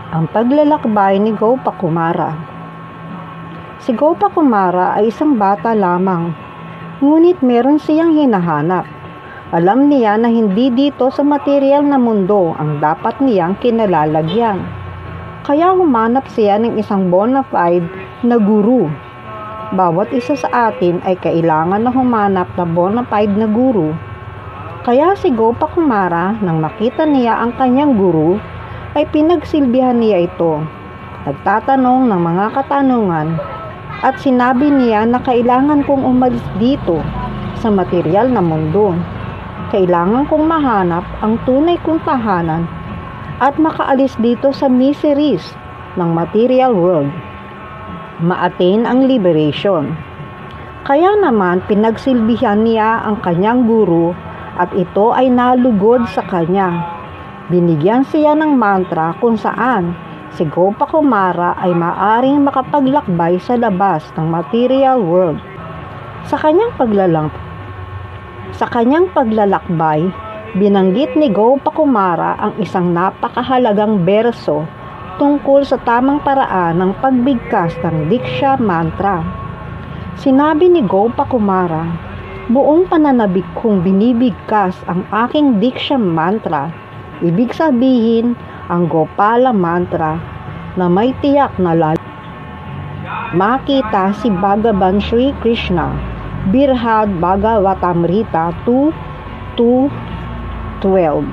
Ang paglalakbay ni Gopakumara. Si Gopakumara ay isang bata lamang, ngunit meron siyang hinahanap. Alam niya na hindi dito sa material na mundo ang dapat niyang kinalalagyan. Kaya humanap siya ng isang bona fide na guru. Bawat isa sa atin ay kailangan na humanap na bona fide na guru. Kaya si Gopakumara, nang makita niya ang kanyang guru, ay pinagsilbihan niya ito. Nagtatanong ng mga katanungan at sinabi niya na kailangan kong umalis dito sa material na mundo. Kailangan kong mahanap ang tunay kong tahanan at makaalis dito sa miseries ng material world. Ma-attain ang liberation. Kaya naman pinagsilbihan niya ang kanyang guru at ito ay nalugod sa kanya. Binigyan siya ng mantra kung saan si Gopakumara ay maaring makapaglakbay sa labas ng material world. Sa kanyang paglalakbay, binanggit ni Gopakumara ang isang napakahalagang berso tungkol sa tamang paraan ng pagbigkas ng Diksha mantra. Sinabi ni Gopakumara, "Buong pananabik kong binibigkas ang aking Diksha mantra." Ibig sabihin, ang Gopala mantra na may tiyak na makita si Bhagavan Sri Krishna, Birhad Bhagavatamrita 2:12.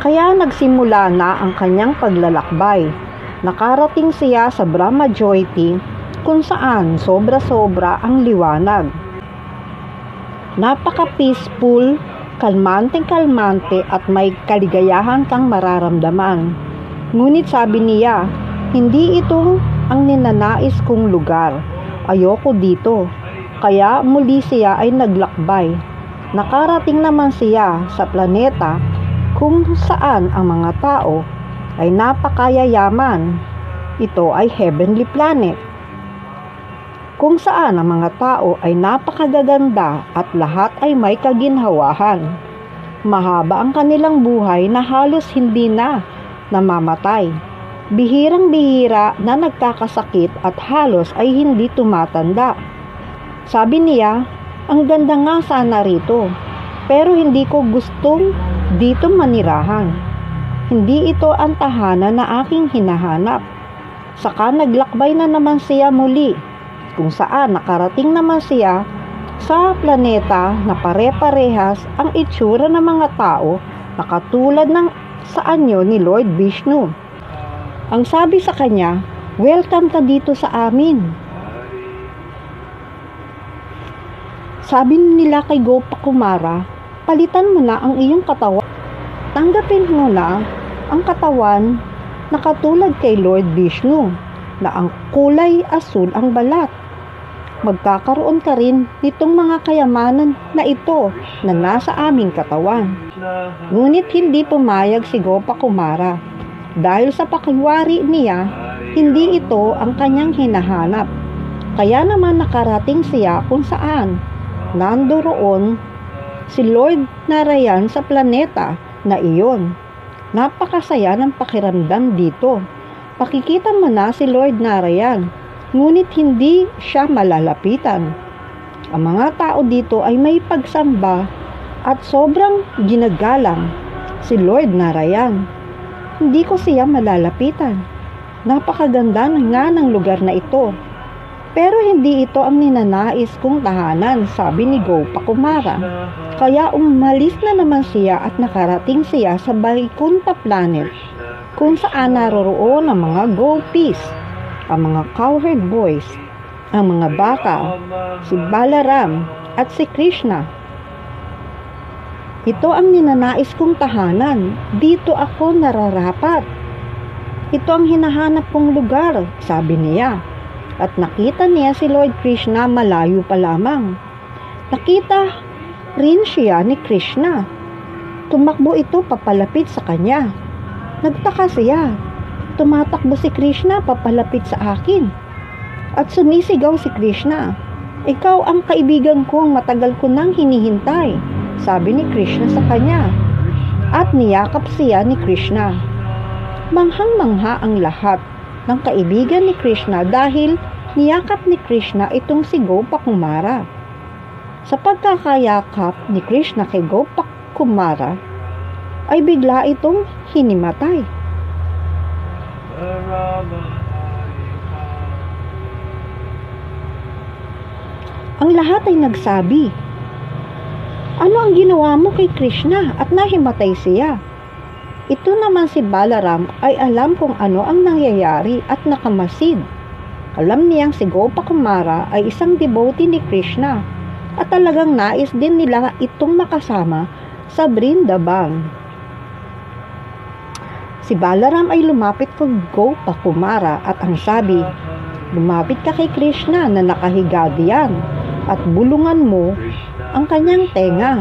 Kaya nagsimula na ang kanyang paglalakbay. Nakarating siya sa Brahma Jyoti kung saan sobra-sobra ang liwanag. Napaka-peaceful, kalmante at may kaligayahan kang mararamdaman. Ngunit sabi niya, hindi ito ang ninanais kong lugar. Ayoko dito. Kaya muli siya ay naglakbay. Nakarating naman siya sa planeta kung saan ang mga tao ay napakayayaman. Ito ay heavenly planet, kung saan ang mga tao ay napakagaganda at lahat ay may kaginhawahan. Mahaba ang kanilang buhay na halos hindi na namamatay. Bihirang-bihira na nagkakasakit at halos ay hindi tumatanda. Sabi niya, ang ganda nga sana rito, pero hindi ko gustong dito manirahan. Hindi ito ang tahanan na aking hinahanap. Saka naglakbay na naman siya muli, kung saan nakarating naman siya sa planeta na pare-parehas ang itsura ng mga tao na katulad ng sa anyo ni Lord Vishnu. Ang sabi sa kanya, "Welcome ka dito sa amin." Sabi nila kay Gopakumara, "Palitan mo na ang iyong katawan. Tanggapin mo na ang katawan na katulad kay Lord Vishnu, na ang kulay asul ang balat. Magkakaroon ka rin nitong mga kayamanan na ito na nasa aming katawan." Ngunit hindi pumayag si Gopakumara dahil sa pakiwari niya, hindi ito ang kanyang hinahanap. Kaya naman nakarating siya kung saan nandoroon si Lord Narayan sa planeta na iyon. Napakasaya ng pakiramdam dito. Pakikita mo na si Lord Narayan, ngunit hindi siya malalapitan. Ang mga tao dito ay may pagsamba at sobrang ginagalang si Lord Narayan. Hindi ko siya malalapitan. Napakaganda nga ng lugar na ito. Pero hindi ito ang ninanais kong tahanan, sabi ni Gopakumara. Kaya umalis na naman siya at nakarating siya sa Vaikuntha planet, kung saan naroroon ang mga gopis, ang mga cowherd boys, ang mga baka, si Balaram at si Krishna. Ito ang ninanais kong tahanan. Dito ako nararapat. Ito ang hinahanap kong lugar, sabi niya. At nakita niya si Lord Krishna malayo pa lamang. Nakita rin siya ni Krishna. Tumakbo ito papalapit sa kanya. Nagtaka siya. Tumatakbo si Krishna papalapit sa akin. At sumisigaw si Krishna, "Ikaw ang kaibigan kong matagal ko nang hinihintay," sabi ni Krishna sa kanya. At niyakap siya ni Krishna. Manghang-mangha ang lahat ng kaibigan ni Krishna dahil niyakap ni Krishna itong si Gopakumara. Sa pagkakayakap ni Krishna kay Gopakumara, ay bigla itong hinimatay. Ang lahat ay nagsabi, "Ano ang ginawa mo kay Krishna at nahimatay siya?" Ito naman si Balaram ay alam kung ano ang nangyayari at nakamasid. Alam niyang si Gopakumara ay isang devotee ni Krishna at talagang nais din nila itong makasama sa Vrindavan. Si Balaram ay lumapit kay Gopakumara at ang sabi, "Lumapit ka kay Krishna na nakahiga diyan at bulungan mo ang kanyang tenga.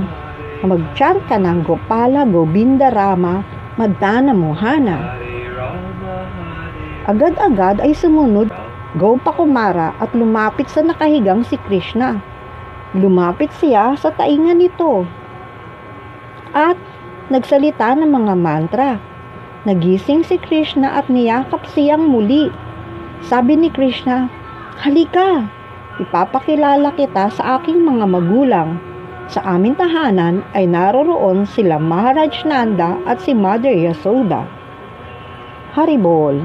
Mag-chant ka ng Gopala, Govinda, Rama, Madana, Mohana." Agad-agad ay sumunod Gopakumara at lumapit sa nakahigang si Krishna. Lumapit siya sa tainga nito at nagsalita ng mga mantra. Nagising si Krishna at niyakap siyang muli. Sabi ni Krishna, "Halika, ipapakilala kita sa aking mga magulang." Sa aming tahanan ay naroroon sila Maharaj Nanda at si Mother Yasoda. Haribol.